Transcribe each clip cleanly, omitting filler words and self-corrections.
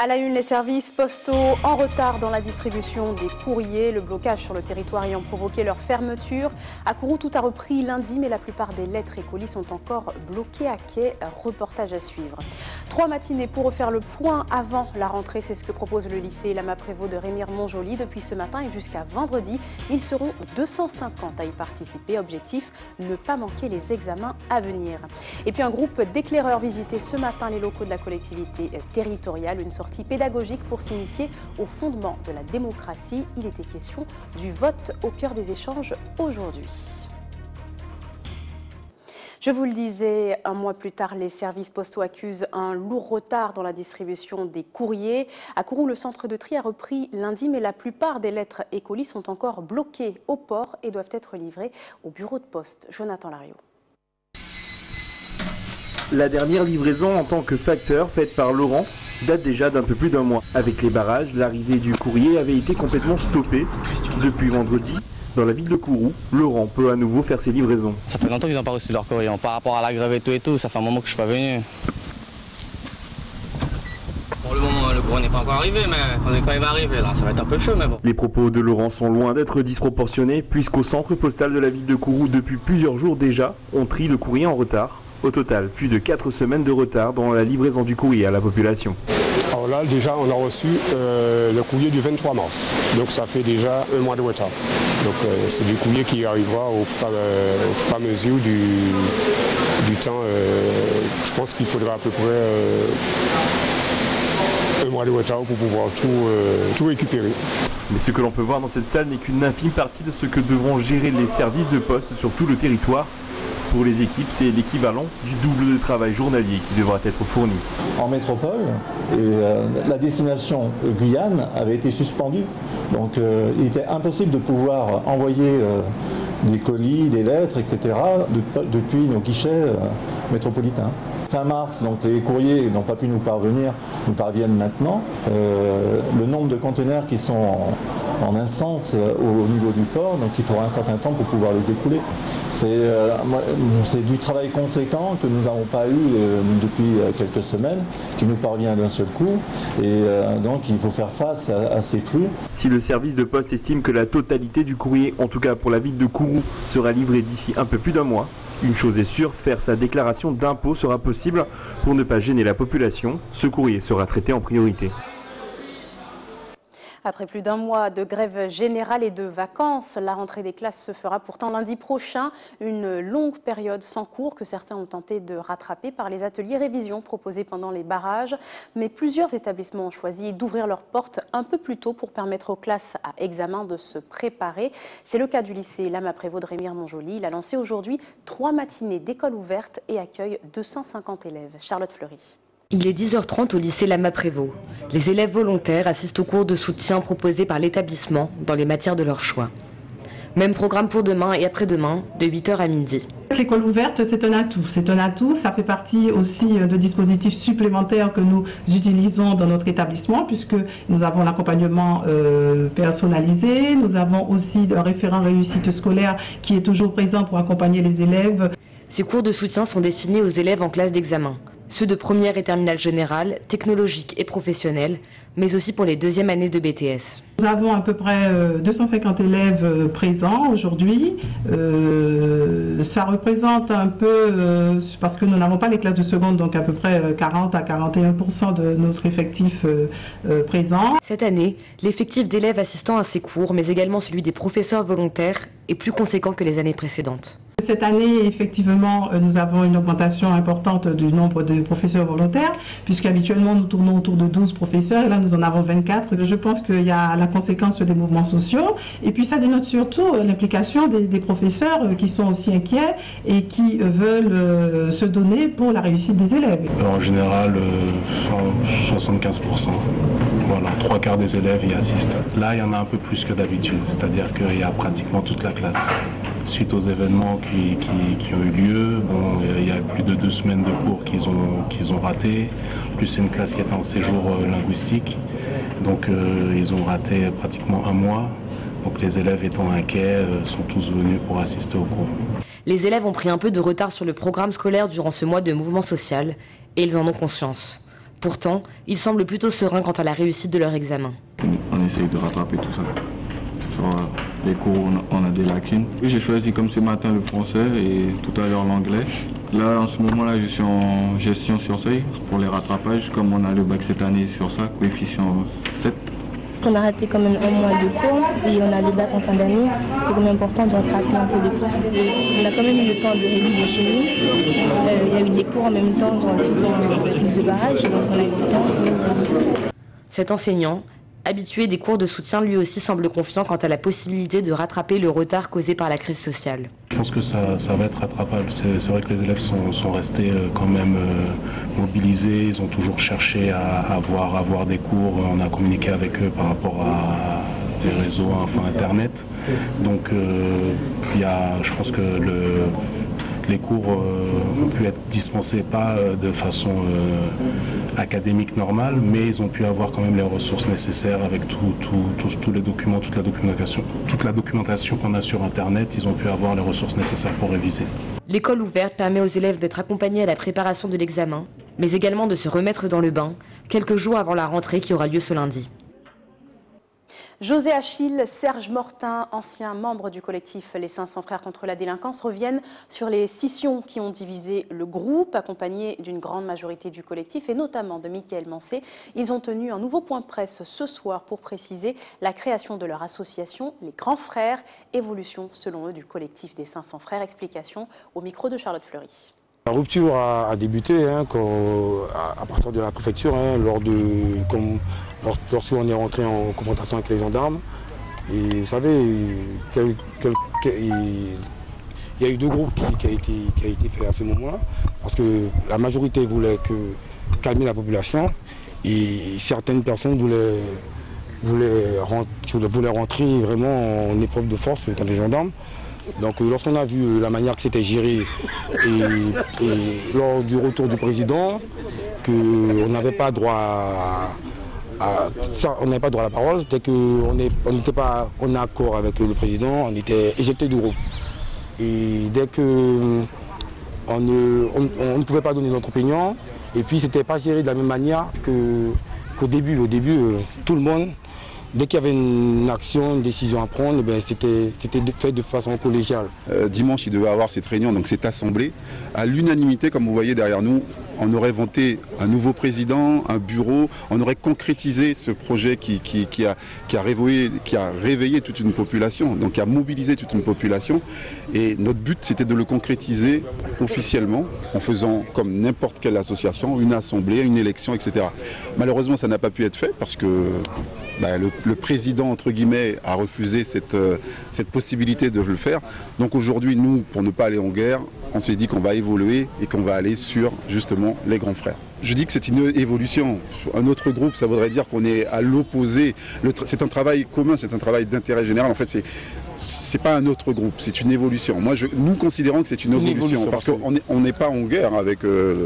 À la une, les services postaux en retard dans la distribution des courriers. Le blocage sur le territoire ayant provoqué leur fermeture. À Kourou, tout a repris lundi, mais la plupart des lettres et colis sont encore bloqués à quai. Reportage à suivre. 3 matinées pour refaire le point avant la rentrée. C'est ce que propose le lycée Lama Prévost de Remire-Montjoly. Depuis ce matin et jusqu'à vendredi, ils seront 250 à y participer. Objectif, ne pas manquer les examens à venir. Et puis un groupe d'éclaireurs visitait ce matin les locaux de la collectivité territoriale. Une sortie pédagogique pour s'initier au fondement de la démocratie. Il était question du vote au cœur des échanges aujourd'hui. Je vous le disais, un mois plus tard, les services postaux accusent un lourd retard dans la distribution des courriers. À Kourou, le centre de tri a repris lundi, mais la plupart des lettres et colis sont encore bloqués au port et doivent être livrés au bureau de poste. Jonathan Lariot. La dernière livraison en tant que facteur faite par Laurent date déjà d'un peu plus d'un mois. Avec les barrages, l'arrivée du courrier avait été complètement stoppée. Depuis vendredi, dans la ville de Kourou, Laurent peut à nouveau faire ses livraisons. Ça fait longtemps qu'ils n'ont pas reçu leur courrier. Par rapport à la grève et tout, ça fait un moment que je ne suis pas venu. Pour le moment, le courrier n'est pas encore arrivé, mais quand il va arriver, là, ça va être un peu chaud, mais bon. Les propos de Laurent sont loin d'être disproportionnés, puisqu'au centre postal de la ville de Kourou, depuis plusieurs jours déjà, on trie le courrier en retard. Au total, plus de 4 semaines de retard dans la livraison du courrier à la population. Alors là, déjà, on a reçu le courrier du 23 mars. Donc ça fait déjà un mois de retard. Donc c'est du courrier qui arrivera au fur et à mesure du temps. Je pense qu'il faudra à peu près un mois de retard pour pouvoir tout récupérer. Mais ce que l'on peut voir dans cette salle n'est qu'une infime partie de ce que devront gérer les services de poste sur tout le territoire. Pour les équipes, c'est l'équivalent du double de travail journalier qui devra être fourni. En métropole, la destination Guyane avait été suspendue. Donc il était impossible de pouvoir envoyer des colis, des lettres, etc. depuis nos guichets métropolitains. Fin mars, donc les courriers n'ont pas pu nous parviennent maintenant. Le nombre de conteneurs qui sont en instance au niveau du port, donc il faudra un certain temps pour pouvoir les écouler. C'est du travail conséquent que nous n'avons pas eu depuis quelques semaines, qui nous parvient d'un seul coup, et donc il faut faire face à ces flux. Si le service de poste estime que la totalité du courrier, en tout cas pour la ville de Kourou, sera livrée d'ici un peu plus d'un mois, une chose est sûre, faire sa déclaration d'impôt sera possible pour ne pas gêner la population. Ce courrier sera traité en priorité. Après plus d'un mois de grève générale et de vacances, la rentrée des classes se fera pourtant lundi prochain. Une longue période sans cours que certains ont tenté de rattraper par les ateliers révision proposés pendant les barrages. Mais plusieurs établissements ont choisi d'ouvrir leurs portes un peu plus tôt pour permettre aux classes à examen de se préparer. C'est le cas du lycée Lama Prévost de Remire-Montjoly. Il a lancé aujourd'hui 3 matinées d'école ouverte et accueille 250 élèves. Charlotte Fleury. Il est 10h30 au lycée Lama Prévost. Les élèves volontaires assistent aux cours de soutien proposés par l'établissement dans les matières de leur choix. Même programme pour demain et après-demain, de 8h à midi. L'école ouverte, c'est un atout. C'est un atout, ça fait partie aussi de dispositifs supplémentaires que nous utilisons dans notre établissement, puisque nous avons l'accompagnement personnalisé, nous avons aussi un référent réussite scolaire qui est toujours présent pour accompagner les élèves. Ces cours de soutien sont destinés aux élèves en classe d'examen. Ceux de première et terminale générale, technologique et professionnelle, mais aussi pour les 2e années de BTS. Nous avons à peu près 250 élèves présents aujourd'hui. Ça représente un peu, parce que nous n'avons pas les classes de seconde, donc à peu près 40 à 41% de notre effectif présent. Cette année, l'effectif d'élèves assistant à ces cours, mais également celui des professeurs volontaires, est plus conséquent que les années précédentes. Cette année, effectivement, nous avons une augmentation importante du nombre de professeurs volontaires, puisqu'habituellement nous tournons autour de 12 professeurs, et là nous en avons 24. Je pense qu'il y a la conséquence des mouvements sociaux, et puis ça dénote surtout l'implication des professeurs qui sont aussi inquiets et qui veulent se donner pour la réussite des élèves. En général, 75%. Voilà, 3/4 des élèves y assistent. Là, il y en a un peu plus que d'habitude, c'est-à-dire qu'il y a pratiquement toute la classe. Suite aux événements qui ont eu lieu, bon, il y a plus de 2 semaines de cours qu'ils ont raté, plus une classe qui était en séjour linguistique. Donc ils ont raté pratiquement un mois. Donc les élèves étant inquiets sont tous venus pour assister au cours. Les élèves ont pris un peu de retard sur le programme scolaire durant ce mois de mouvement social et ils en ont conscience. Pourtant, ils semblent plutôt sereins quant à la réussite de leur examen. On essaye de rattraper tout ça. Sur les cours, on a des lacunes. J'ai choisi comme ce matin le français et tout à l'heure l'anglais. Là, en ce moment-là, je suis en gestion sur seuil pour les rattrapages. Comme on a le bac cette année sur ça, coefficient 7. On a raté quand même un mois de cours et on a le bac en fin d'année. C'est quand même important de rattraper un peu de cours. On a quand même eu le temps de réviser chez nous. Il y a eu des cours en même temps dans l'équipe de barrage, donc on a eu le temps. Cet enseignant, habitué des cours de soutien, lui aussi semble confiant quant à la possibilité de rattraper le retard causé par la crise sociale. Je pense que ça va être rattrapable. C'est vrai que les élèves sont restés quand même mobilisés. Ils ont toujours cherché à avoir des cours. On a communiqué avec eux par rapport à des réseaux, enfin Internet. Donc je pense que les cours ont pu être dispensés pas de façon académique normale, mais ils ont pu avoir quand même les ressources nécessaires avec tous les documents, toute la documentation qu'on a sur Internet. Ils ont pu avoir les ressources nécessaires pour réviser. L'école ouverte permet aux élèves d'être accompagnés à la préparation de l'examen, mais également de se remettre dans le bain, quelques jours avant la rentrée qui aura lieu ce lundi. José Achille, Serge Mortin, anciens membres du collectif Les 500 Frères contre la délinquance, reviennent sur les scissions qui ont divisé le groupe, accompagnés d'une grande majorité du collectif et notamment de Mickaël Mancé. Ils ont tenu un nouveau point de presse ce soir pour préciser la création de leur association, les Grands Frères, évolution selon eux du collectif des 500 Frères. Explication au micro de Charlotte Fleury. La rupture a débuté à partir de la préfecture, lorsqu'on est rentré en confrontation avec les gendarmes. Et vous savez, il y a eu deux groupes qui a été fait à ce moment-là, parce que la majorité voulait calmer la population et certaines personnes voulaient rentrer vraiment en épreuve de force contre les gendarmes. Donc lorsqu'on a vu la manière que c'était géré et lors du retour du président, qu'on n'avait pas droit on n'avait pas droit à la parole, c'était qu'on n'était pas en accord avec le président, on était éjecté du groupe. Et dès qu'on ne pouvait pas donner notre opinion, et puis c'était pas géré de la même manière qu'au début. Au début, tout le monde, dès qu'il y avait une action, une décision à prendre, c'était fait de façon collégiale. Dimanche, il devait avoir cette réunion, donc cette assemblée. À l'unanimité, comme vous voyez derrière nous, on aurait voté un nouveau président, un bureau, on aurait concrétisé ce projet qui a réveillé toute une population, donc qui a mobilisé toute une population. Et notre but, c'était de le concrétiser officiellement, en faisant comme n'importe quelle association, une assemblée, une élection, etc. Malheureusement, ça n'a pas pu être fait parce que le président, entre guillemets, a refusé cette possibilité de le faire. Donc aujourd'hui, nous, pour ne pas aller en guerre, on s'est dit qu'on va évoluer et qu'on va aller sur, justement, les grands frères. Je dis que c'est une évolution. Un autre groupe, ça voudrait dire qu'on est à l'opposé. C'est un travail commun, c'est un travail d'intérêt général. En fait, c'est pas un autre groupe, c'est une évolution. Nous considérons que c'est une évolution parce qu'on n'est pas en guerre avec.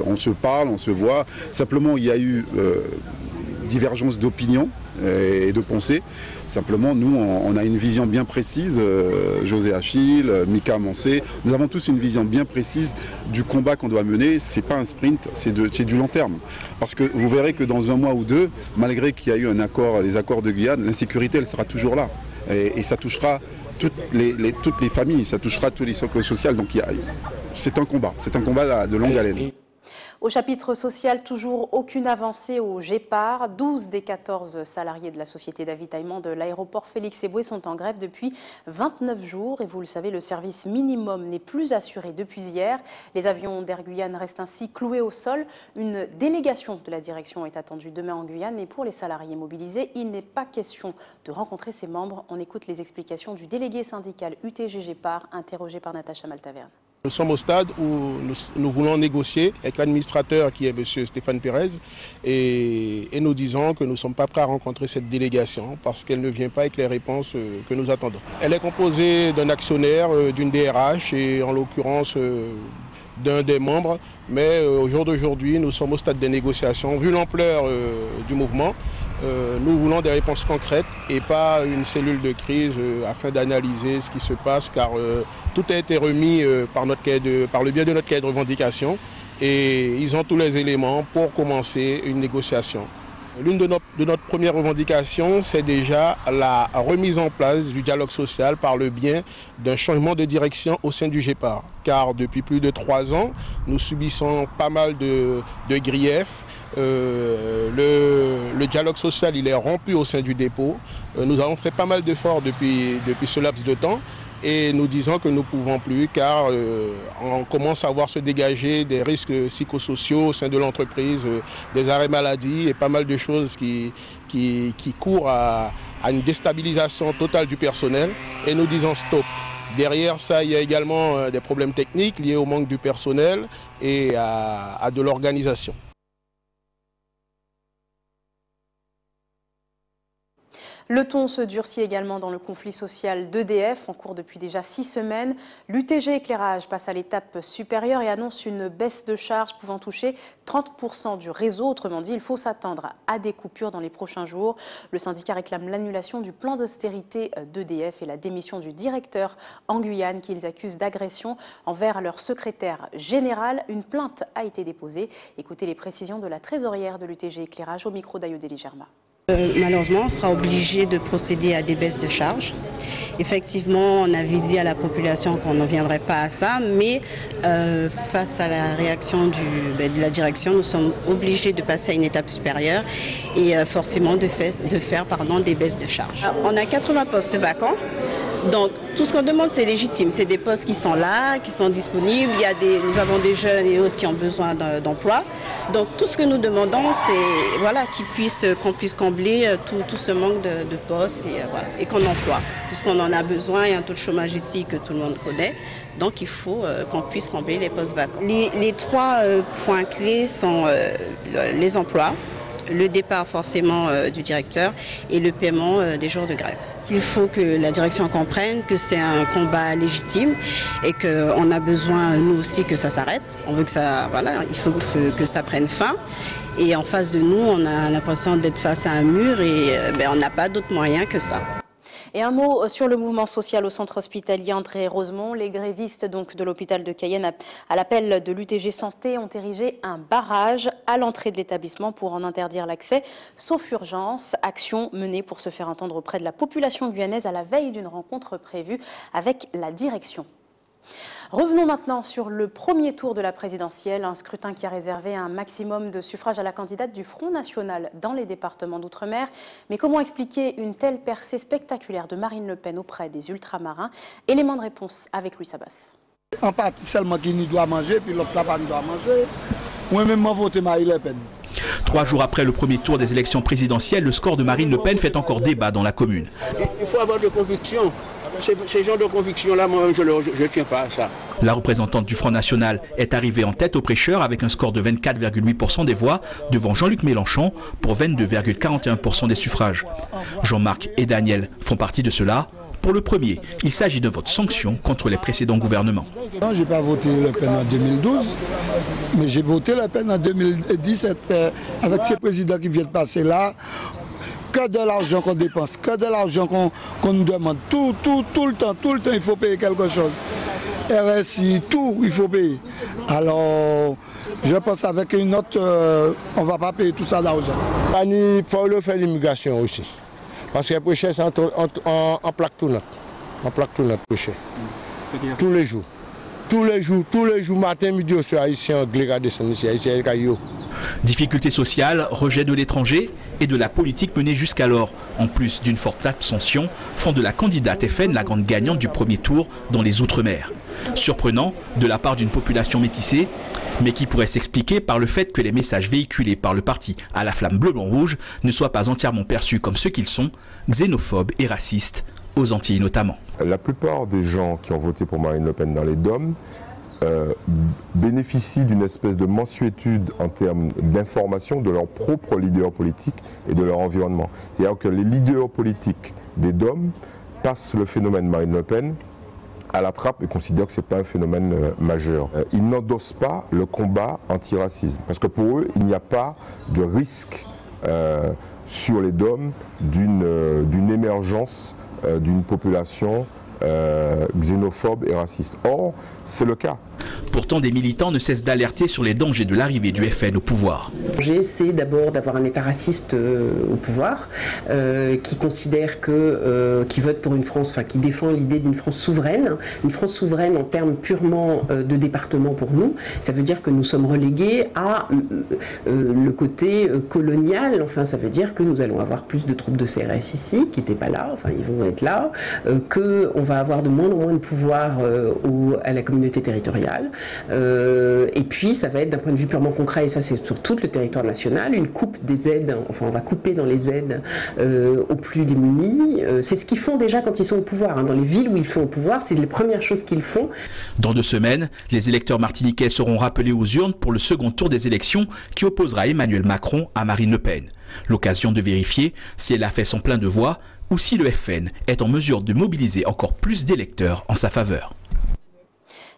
On se parle, on se voit. Simplement, il y a eu divergence d'opinion et de pensée. Simplement, nous, on a une vision bien précise, José Achille, Mickaël Mancé, nous avons tous une vision bien précise du combat qu'on doit mener. C'est pas un sprint, c'est du long terme. Parce que vous verrez que dans un mois ou deux, malgré qu'il y a eu les accords de Guyane, l'insécurité, elle sera toujours là. Et ça touchera toutes les familles, ça touchera tous les cercles sociaux. Donc c'est un combat de longue haleine. Au chapitre social, toujours aucune avancée au Gépard. 12 des 14 salariés de la société d'avitaillement de l'aéroport Félix-Éboué sont en grève depuis 29 jours. Et vous le savez, le service minimum n'est plus assuré depuis hier. Les avions d'Air Guyane restent ainsi cloués au sol. Une délégation de la direction est attendue demain en Guyane. Mais pour les salariés mobilisés, il n'est pas question de rencontrer ses membres. On écoute les explications du délégué syndical UTG Gépard, interrogé par Natacha Maltaverne. Nous sommes au stade où nous voulons négocier avec l'administrateur qui est M. Stéphane Pérez et nous disons que nous ne sommes pas prêts à rencontrer cette délégation parce qu'elle ne vient pas avec les réponses que nous attendons. Elle est composée d'un actionnaire, d'une DRH et en l'occurrence d'un des membres, mais au jour d'aujourd'hui nous sommes au stade des négociations. Vu l'ampleur du mouvement, nous voulons des réponses concrètes et pas une cellule de crise afin d'analyser ce qui se passe car tout a été remis par le biais de notre cahier de revendication et ils ont tous les éléments pour commencer une négociation. L'une de notre première revendication, c'est déjà la remise en place du dialogue social par le biais d'un changement de direction au sein du GEPAR. Car depuis plus de 3 ans, nous subissons pas mal de griefs. Le dialogue social il est rompu au sein du dépôt. Nous avons fait pas mal d'efforts depuis ce laps de temps. Et nous disons que nous ne pouvons plus car on commence à voir se dégager des risques psychosociaux au sein de l'entreprise, des arrêts maladie et pas mal de choses qui courent à une déstabilisation totale du personnel. Et nous disons stop. Derrière ça, il y a également des problèmes techniques liés au manque du personnel et à de l'organisation. Le ton se durcit également dans le conflit social d'EDF, en cours depuis déjà 6 semaines. L'UTG Éclairage passe à l'étape supérieure et annonce une baisse de charges pouvant toucher 30% du réseau. Autrement dit, il faut s'attendre à des coupures dans les prochains jours. Le syndicat réclame l'annulation du plan d'austérité d'EDF et la démission du directeur en Guyane qu'ils accusent d'agression envers leur secrétaire général. Une plainte a été déposée. Écoutez les précisions de la trésorière de l'UTG Éclairage au micro d'Ayodélie Germain. Malheureusement, on sera obligé de procéder à des baisses de charges. Effectivement, on avait dit à la population qu'on n'en viendrait pas à ça, mais face à la réaction de la direction, nous sommes obligés de passer à une étape supérieure et forcément de faire des baisses de charges. On a 80 postes vacants. Donc tout ce qu'on demande c'est légitime, c'est des postes qui sont là, qui sont disponibles, nous avons des jeunes et autres qui ont besoin d'emploi. Donc tout ce que nous demandons c'est qu'on puisse combler tout ce manque de postes et qu'on emploie, puisqu'on en a besoin, il y a un taux de chômage ici que tout le monde connaît, donc il faut qu'on puisse combler les postes vacants. Les 3 points clés sont les emplois, le départ forcément du directeur et le paiement des jours de grève. Il faut que la direction comprenne que c'est un combat légitime et qu'on a besoin, nous aussi, que ça s'arrête. On veut que ça, il faut que ça prenne fin. Et en face de nous, on a l'impression d'être face à un mur et on n'a pas d'autre moyen que ça. Et un mot sur le mouvement social au centre hospitalier André Rosemont. Les grévistes de l'hôpital de Cayenne, à l'appel de l'UTG Santé, ont érigé un barrage à l'entrée de l'établissement pour en interdire l'accès, sauf urgence. Action menée pour se faire entendre auprès de la population guyanaise à la veille d'une rencontre prévue avec la direction. Revenons maintenant sur le premier tour de la présidentielle, un scrutin qui a réservé un maximum de suffrages à la candidate du Front National dans les départements d'outre-mer. Mais comment expliquer une telle percée spectaculaire de Marine Le Pen auprès des ultramarins? Élément de réponse avec Louis Sabas. En partie seulement qui n'y doit manger, puis l'autre pas doit manger. Moi-même, j'ai voté Marine Le Pen. 3 jours après le premier tour des élections présidentielles, le score de Marine Le Pen fait encore débat dans la commune. Il faut avoir de conviction. Ces genres de convictions-là, moi, je ne tiens pas à ça. La représentante du Front National est arrivée en tête au prêcheur avec un score de 24,8% des voix devant Jean-Luc Mélenchon pour 22,41% des suffrages. Jean-Marc et Daniel font partie de ceux-là. Pour le premier, il s'agit de vote sanction contre les précédents gouvernements. Non, je n'ai pas voté Le Pen en 2012, mais j'ai voté Le Pen en 2017 avec ces présidents qui viennent passer là. Que de l'argent qu'on dépense, que de l'argent qu'on nous demande. Tout le temps, il faut payer quelque chose. RSI, tout, il faut payer. Alors, je pense avec une note, on ne va pas payer tout ça d'argent. Il faut le faire l'immigration aussi. Parce que les péchés sont en plaque tout notre. En plaque tout notre péché. Tous les jours. Tous les jours, matin, midi, au soir, ici, en Gléga descend ici, à Caillou. Difficultés sociales, rejet de l'étranger et de la politique menée jusqu'alors, en plus d'une forte abstention, font de la candidate FN la grande gagnante du premier tour dans les Outre-mer. Surprenant de la part d'une population métissée, mais qui pourrait s'expliquer par le fait que les messages véhiculés par le parti à la flamme bleu-blanc-rouge ne soient pas entièrement perçus comme ceux qu'ils sont, xénophobes et racistes, aux Antilles notamment. La plupart des gens qui ont voté pour Marine Le Pen dans les DOM bénéficient d'une espèce de mansuétude en termes d'information de leur propre leader politique et de leur environnement. C'est-à-dire que les leaders politiques des DOM passent le phénomène Marine Le Pen à la trappe et considèrent que ce n'est pas un phénomène majeur. Ils n'endossent pas le combat anti-racisme parce que pour eux, il n'y a pas de risque sur les DOM d'une émergence d'une population xénophobe et raciste. Or, c'est le cas. Pourtant, des militants ne cessent d'alerter sur les dangers de l'arrivée du FN au pouvoir. C'est d'abord d'avoir un État raciste au pouvoir, qui considère qui vote pour une France, enfin qui défend l'idée d'une France souveraine en termes purement de département pour nous. Ça veut dire que nous sommes relégués à le côté colonial, enfin ça veut dire que nous allons avoir plus de troupes de CRS ici, qui n'étaient pas là, enfin ils vont être là, qu'on va avoir de moins en moins de pouvoir à la communauté territoriale, et puis ça va être d'un point de vue purement concret, et ça c'est sur tout le territoire national, une coupe des aides, enfin on va couper dans les aides aux plus démunis. C'est ce qu'ils font déjà quand ils sont au pouvoir, hein. Dans les villes où ils sont au pouvoir, c'est les premières choses qu'ils font. Dans 2 semaines, les électeurs martiniquais seront rappelés aux urnes pour le second tour des élections qui opposera Emmanuel Macron à Marine Le Pen. L'occasion de vérifier si elle a fait son plein de voix ou si le FN est en mesure de mobiliser encore plus d'électeurs en sa faveur.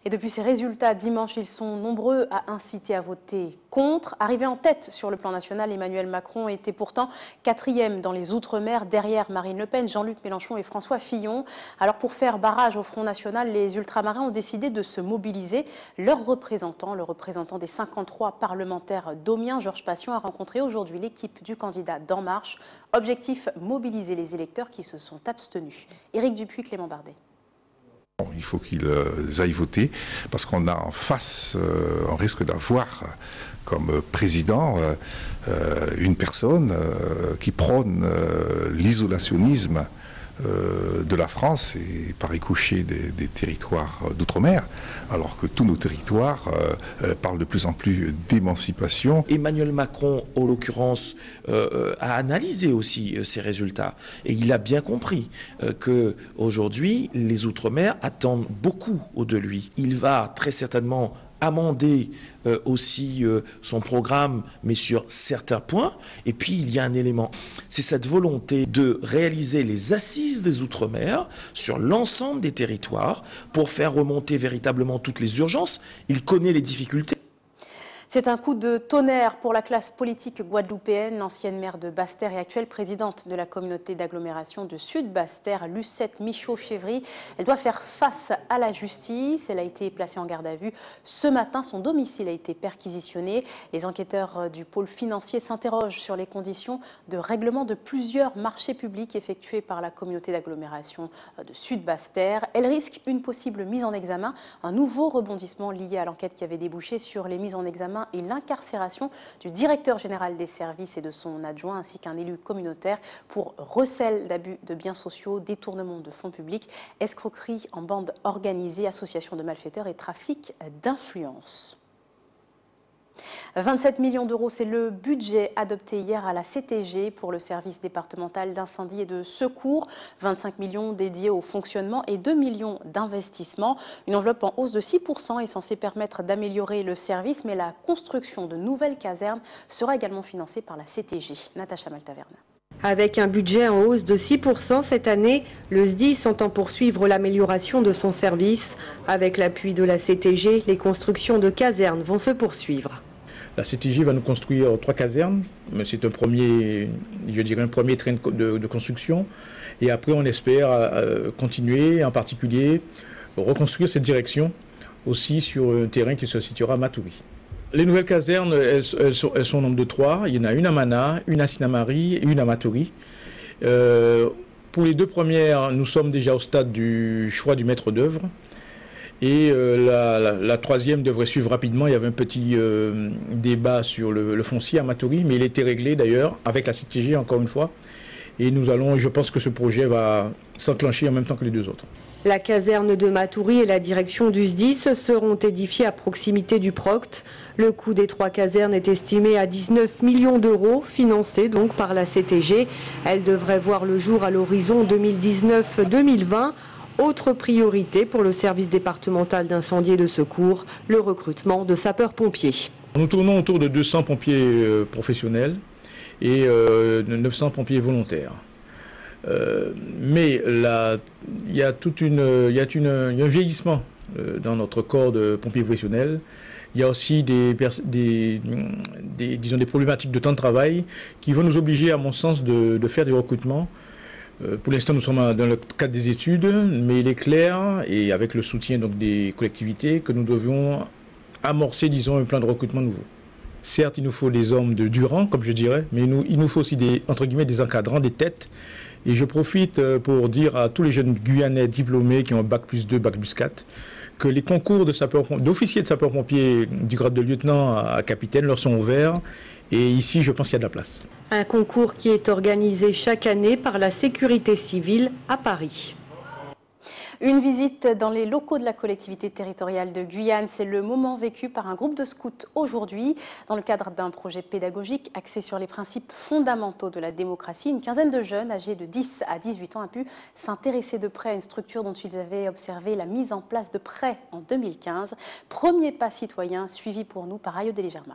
Et depuis ces résultats dimanche, ils sont nombreux à inciter à voter contre. Arrivé en tête sur le plan national, Emmanuel Macron était pourtant 4e dans les Outre-mer, derrière Marine Le Pen, Jean-Luc Mélenchon et François Fillon. Alors pour faire barrage au Front National, les ultramarins ont décidé de se mobiliser. Leur représentant, le représentant des 53 parlementaires d'Omiens, Georges Passion, a rencontré aujourd'hui l'équipe du candidat d'En Marche. Objectif, mobiliser les électeurs qui se sont abstenus. Éric Dupuis, Clément Bardet. Il faut qu'ils aillent voter parce qu'on a en face, on risque d'avoir comme président une personne qui prône l'isolationnisme de la France et par ricochet des territoires d'outre-mer, alors que tous nos territoires parlent de plus en plus d'émancipation. Emmanuel Macron, en l'occurrence, a analysé aussi ces résultats et il a bien compris qu'aujourd'hui, les outre-mer attendent beaucoup de lui. Il va très certainement amender aussi son programme, mais sur certains points. Et puis, il y a un élément, c'est cette volonté de réaliser les assises des Outre-mer sur l'ensemble des territoires pour faire remonter véritablement toutes les urgences. Il connaît les difficultés. C'est un coup de tonnerre pour la classe politique guadeloupéenne. L'ancienne maire de Basse-Terre et actuelle présidente de la communauté d'agglomération de Sud-Basse-Terre, Lucette Michaud-Chevry. Elle doit faire face à la justice. Elle a été placée en garde à vue ce matin. Son domicile a été perquisitionné. Les enquêteurs du pôle financier s'interrogent sur les conditions de règlement de plusieurs marchés publics effectués par la communauté d'agglomération de Sud-Basse-Terre. Elle risque une possible mise en examen, un nouveau rebondissement lié à l'enquête qui avait débouché sur les mises en examen et l'incarcération du directeur général des services et de son adjoint ainsi qu'un élu communautaire pour recel d'abus de biens sociaux, détournement de fonds publics, escroquerie en bande organisée, association de malfaiteurs et trafic d'influence. 27 millions d'euros, c'est le budget adopté hier à la CTG pour le service départemental d'incendie et de secours. 25 millions dédiés au fonctionnement et 2 millions d'investissements. Une enveloppe en hausse de 6% est censée permettre d'améliorer le service, mais la construction de nouvelles casernes sera également financée par la CTG. Natacha Maltaverne. Avec un budget en hausse de 6% cette année, le SDIS entend poursuivre l'amélioration de son service. Avec l'appui de la CTG, les constructions de casernes vont se poursuivre. La CTG va nous construire 3 casernes, mais c'est un premier, je dirais un premier train de construction. Et après, on espère continuer, en particulier, reconstruire cette direction aussi sur un terrain qui se situera à Matoury. Les nouvelles casernes, elles sont au nombre de 3. Il y en a une à Mana, une à Sinamari et une à Matoury. Pour les 2 premières, nous sommes déjà au stade du choix du maître d'œuvre. Et la 3e devrait suivre rapidement. Il y avait un petit débat sur le foncier à Matoury, mais il a été réglé d'ailleurs avec la CTG encore une fois. Et nous allons, je pense que ce projet va s'enclencher en même temps que les 2 autres. La caserne de Matoury et la direction du SDIS seront édifiées à proximité du Proct. Le coût des 3 casernes est estimé à 19 millions d'euros, financés donc par la CTG. Elle devrait voir le jour à l'horizon 2019-2020. Autre priorité pour le service départemental d'incendie et de secours, le recrutement de sapeurs-pompiers. Nous tournons autour de 200 pompiers professionnels et 900 pompiers volontaires. Mais il y a un vieillissement dans notre corps de pompiers professionnels. Il y a aussi des problématiques de temps de travail qui vont nous obliger, à mon sens, de faire des recrutements. Pour l'instant, nous sommes dans le cadre des études, mais il est clair, et avec le soutien donc, des collectivités, que nous devons amorcer, disons, un plan de recrutement nouveau. Certes, il nous faut des hommes de rang, comme je dirais, mais il nous faut aussi entre guillemets, des encadrants, des têtes. Et je profite pour dire à tous les jeunes Guyanais diplômés qui ont Bac plus 2, Bac plus 4, que les concours d'officiers de sapeurs-pompiers du grade de lieutenant à capitaine leur sont ouverts. Et ici, je pense qu'il y a de la place. Un concours qui est organisé chaque année par la sécurité civile à Paris. Une visite dans les locaux de la collectivité territoriale de Guyane, c'est le moment vécu par un groupe de scouts aujourd'hui. Dans le cadre d'un projet pédagogique axé sur les principes fondamentaux de la démocratie, une quinzaine de jeunes âgés de 10 à 18 ans a pu s'intéresser de près à une structure dont ils avaient observé la mise en place de près en 2015. Premier pas citoyen suivi pour nous par Ayodele Germa.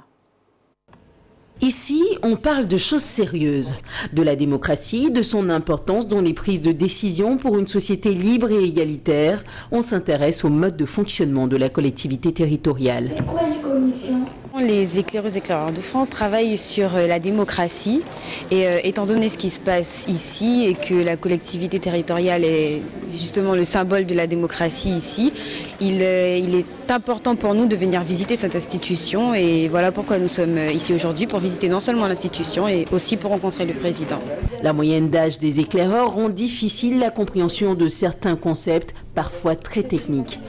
Ici, on parle de choses sérieuses, de la démocratie, de son importance dans les prises de décision pour une société libre et égalitaire. On s'intéresse au mode de fonctionnement de la collectivité territoriale. C'est quoi les commissions ? Les éclaireuses et éclaireurs de France travaillent sur la démocratie et étant donné ce qui se passe ici et que la collectivité territoriale est justement le symbole de la démocratie ici, il est important pour nous de venir visiter cette institution et voilà pourquoi nous sommes ici aujourd'hui, pour visiter non seulement l'institution et aussi pour rencontrer le président. La moyenne d'âge des éclaireurs rend difficile la compréhension de certains concepts, parfois très techniques.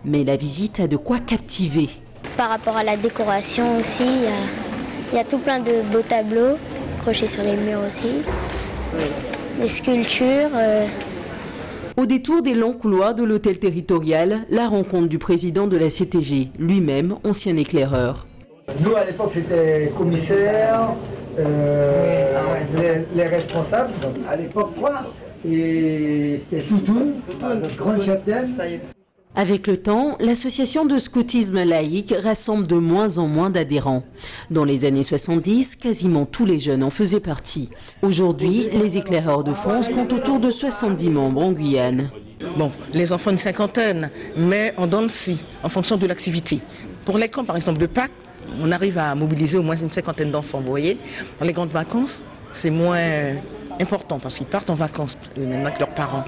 Mais la visite a de quoi captiver. Par rapport à la décoration aussi, il y a tout plein de beaux tableaux accrochés sur les murs aussi, des sculptures. Au détour des longs couloirs de l'hôtel territorial, la rencontre du président de la CTG, lui-même ancien éclaireur. Nous à l'époque c'était commissaire, les responsables, à l'époque quoi, et c'était Toutoun, notre grande chapelaine. Avec le temps, l'association de scoutisme laïque rassemble de moins en moins d'adhérents. Dans les années 70, quasiment tous les jeunes en faisaient partie. Aujourd'hui, les éclaireurs de France comptent autour de 70 membres en Guyane. Bon, les enfants une cinquantaine, mais en dents de scie, en fonction de l'activité. Pour les camps, par exemple, de Pâques, on arrive à mobiliser au moins une cinquantaine d'enfants, vous voyez. Dans les grandes vacances, c'est moins important parce qu'ils partent en vacances, même avec leurs parents.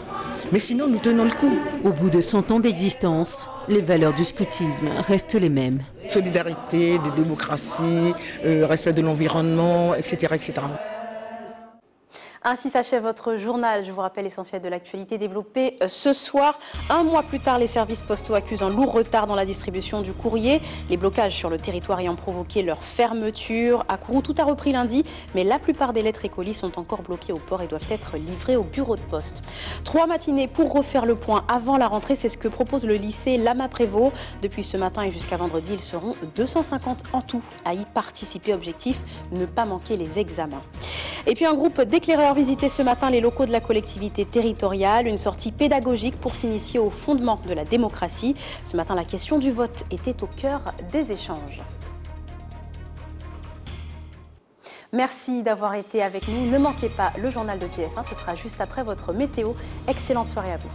Mais sinon, nous tenons le coup. Au bout de 100 ans d'existence, les valeurs du scoutisme restent les mêmes. Solidarité, de démocratie, respect de l'environnement, etc., etc. Ainsi s'achève votre journal. Je vous rappelle l'essentiel de l'actualité développée ce soir. Un mois plus tard, les services postaux accusent un lourd retard dans la distribution du courrier. Les blocages sur le territoire ayant provoqué leur fermeture. À Kourou, tout a repris lundi, mais la plupart des lettres et colis sont encore bloqués au port et doivent être livrés au bureau de poste. 3 matinées pour refaire le point avant la rentrée, c'est ce que propose le lycée Lama-Prévost. Depuis ce matin et jusqu'à vendredi, ils seront 250 en tout à y participer. Objectif, ne pas manquer les examens. Et puis un groupe d'éclaireurs visitait ce matin les locaux de la collectivité territoriale, une sortie pédagogique pour s'initier au fondement de la démocratie. Ce matin, la question du vote était au cœur des échanges. Merci d'avoir été avec nous. Ne manquez pas le journal de TF1, ce sera juste après votre météo. Excellente soirée à vous.